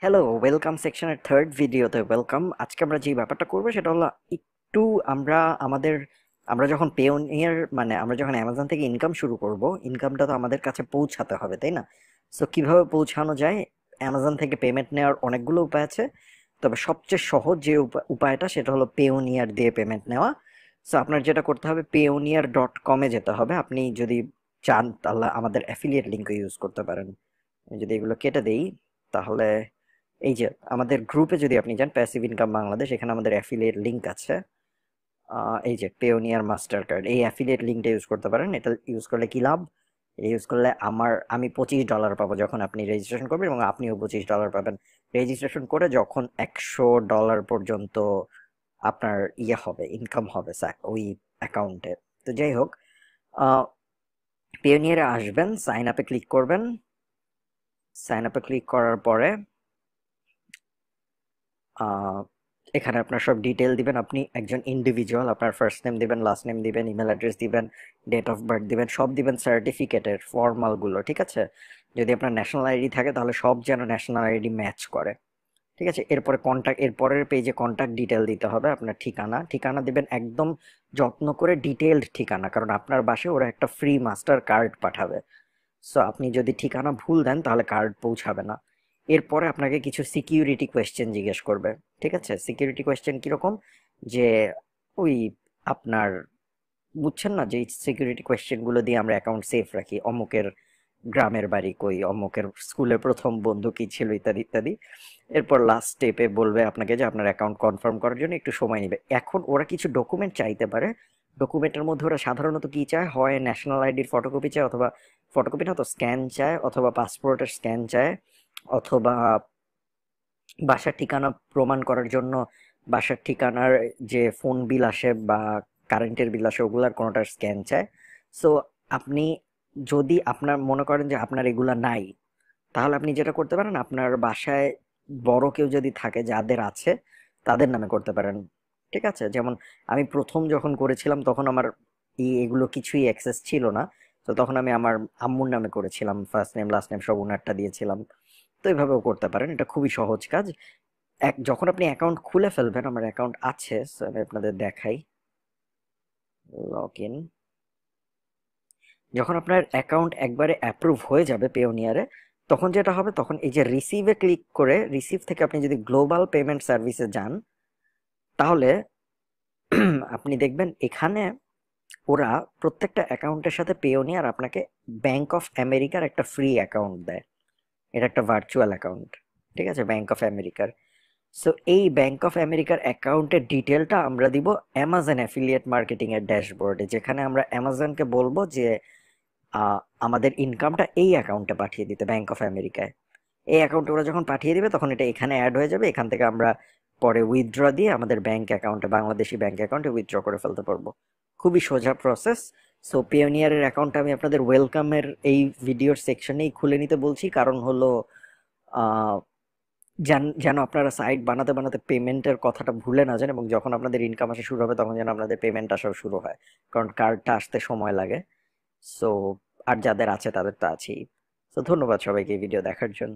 Hello, welcome সেকশনের third ভিডিওতে welcome. আজকে আমরা যে ব্যাপারটা করবো সেটা হলো একটু আমরা আমাদের আমরা যখন পেওনিয়ার মানে আমরা যখন অ্যামাজন থেকে ইনকাম শুরু করব, ইনকামটা তো আমাদের কাছে পৌঁছাতে হবে, তাই না? সো কিভাবে পৌঁছানো যায়? অ্যামাজন থেকে পেমেন্ট নেওয়ার অনেকগুলো উপায় আছে, তবে সবচেয়ে সহজ যে উপায়টা সেটা হলো পেওনিয়ার দিয়ে পেমেন্ট নেওয়া। সো আপনার যেটা করতে হবে, payoneer.com-এ যেতে হবে। আপনি যদি চান তাহলে আমাদের অ্যাফিলিয়েট লিঙ্ক ইউজ করতে পারেন। আমি যদি এগুলো কেটে দেই তাহলে এই যে আমাদের গ্রুপে যদি আপনি যান, প্যাসিভ ইনকাম বাংলাদেশ, এখানে আমাদের অ্যাফিলিয়েট লিংক আছে। এই যে পেওনিয়ার মাস্টার কার্ড, এই অ্যাফিলিয়েট লিঙ্কটা ইউজ করতে পারেন। এটা ইউজ করলে কি লাভ? এটা ইউজ করলে আমি $25 পাবো যখন আপনি রেজিস্ট্রেশন করবেন, এবং আপনিও $25 পাবেন রেজিস্ট্রেশন করে। যখন $100 পর্যন্ত আপনার হবে, ইনকাম হবে ওই অ্যাকাউন্টে। তো যাই হোক, পেওনিয়ারে আসবেন, সাইন আপে ক্লিক করবেন। সাইন আপে ক্লিক করার পরে এখানে আপনার সব ডিটেল দিবেন। আপনি একজন ইন্ডিভিজুয়াল, আপনার ফার্স্ট নেম দিবেন, লাস্ট নেম দিবেন, ইমেল অ্যাড্রেস দিবেন, ডেট অফ বার্থ দিবেন, সব দিবেন, সার্টিফিকেটের ফর্মালগুলো, ঠিক আছে? যদি আপনার ন্যাশনাল আইডি থাকে তাহলে সব যেন ন্যাশনাল আইডি ম্যাচ করে, ঠিক আছে? এরপরে এরপরের পেজে কন্ট্যাক্ট ডিটেল দিতে হবে, আপনার ঠিকানা দিবেন একদম যত্ন করে, ডিটেইলড ঠিকানা, কারণ আপনার বাসায় ওরা একটা ফ্রি মাস্টার কার্ড পাঠাবে। সো আপনি যদি ঠিকানা ভুল দেন তাহলে কার্ড পৌঁছাবে না। এরপরে আপনাকে কিছু সিকিউরিটি কোয়েশ্চেন জিজ্ঞেস করবে, ঠিক আছে? সিকিউরিটি কোয়েশ্চেন কিরকম? যে ওই আপনার, বুঝছেন না, যে সিকিউরিটি কোয়েশ্চেন গুলো দিয়ে আমরা অ্যাকাউন্ট সেফ রাখি, অমুকের গ্রামের বাড়ি কই, অমুকের স্কুলে প্রথম বন্ধু কি ছিল, ইত্যাদি ইত্যাদি। এরপর লাস্ট স্টেপে বলবে আপনাকে যে আপনার অ্যাকাউন্ট কনফার্ম করার জন্য একটু সময় নেবে। এখন ওরা কিছু ডকুমেন্ট চাইতে পারে। ডকুমেন্টের মধ্যে ওরা সাধারণত কি চায়? হয় ন্যাশনাল আইডির ফটোকপি চায়, অথবা ফটোকপি না তো স্ক্যান চায়, অথবা পাসপোর্টের স্ক্যান চায়, অথবা বাসার ঠিকানা প্রমাণ করার জন্য বাসার ঠিকানার যে ফোন বিল আসে বা কারেন্টের বিল আসে ওগুলার কোনোটার স্ক্যান চায়। সো আপনি যদি আপনার মনে করেন যে আপনার এগুলা নাই, তাহলে আপনি যেটা করতে পারেন, আপনার বাসায় বড় কেউ যদি থাকে, যাদের আছে তাদের নামে করতে পারেন, ঠিক আছে? যেমন আমি প্রথম যখন করেছিলাম তখন আমার এগুলো কিছুই অ্যাক্সেস ছিল না। তো তখন আমি আমার আম্মুর নামে করেছিলাম, ফার্স্ট নেম লাস্ট নেম সব ওনারটা দিয়েছিলাম। তো এইভাবেও করতে পারেন, এটা খুবই সহজ কাজ। যখন আপনি অ্যাকাউন্ট খুলে ফেলবেন, আমার অ্যাকাউন্ট আছে, so আমি আপনাদের দেখাই। Log in. যখন আপনার অ্যাকাউন্ট একবারে অ্যাপ্রুভ হয়ে যাবে পেওনিয়ারে, তখন যেটা হবে, তখন এই যে রিসিভে ক্লিক করে, রিসিভ থেকে আপনি যদি গ্লোবাল পেমেন্ট সার্ভিসে যান, তাহলে আপনি দেখবেন এখানে ওরা প্রত্যেকটা অ্যাকাউন্টের সাথে পেওনিয়ার আপনাকে ব্যাংক অফ আমেরিকার একটা ফ্রি অ্যাকাউন্ট দেয়। এটা একটা ভার্চুয়াল অ্যাকাউন্ট, ঠিক আছে, ব্যাংক অফ আমেরিকার। সো এই ব্যাংক অফ আমেরিকার অ্যাকাউন্টের ডিটেলটা আমরা দিব অ্যামাজন অ্যাফিলিয়েট মার্কেটিং এর ড্যাশবোর্ডে, যেখানে আমরা অ্যামাজনকে বলবো যে আমাদের ইনকামটা এই অ্যাকাউন্টে পাঠিয়ে দিতে, ব্যাংক অফ আমেরিকায়। এই অ্যাকাউন্টে ওরা যখন পাঠিয়ে দিবে তখন এটা এখানে অ্যাড হয়ে যাবে। এখান থেকে আমরা পরে উইথড্র দিয়ে আমাদের ব্যাংক অ্যাকাউন্টে, বাংলাদেশি ব্যাংক অ্যাকাউন্টে উইথড্র করে ফেলতে পারবো। খুবই সোজা প্রসেস। সো পেওনিয়ারের অ্যাকাউন্টটা আমি আপনাদের ওয়েলকামের এই ভিডিওর সেকশনেই খুলে নিতে বলছি, কারণ হলো আহ যেন আপনারা সাইট বানাতে বানাতে পেমেন্টের কথাটা ভুলে না যান, এবং যখন আপনাদের ইনকাম আসা শুরু হবে তখন যেন আপনাদের পেমেন্ট আসাও শুরু হয়, কারণ কার্ডটা আসতে সময় লাগে। সো আর যাদের আছে তাদের তো আছেই। তো ধন্যবাদ সবাইকে এই ভিডিও দেখার জন্য।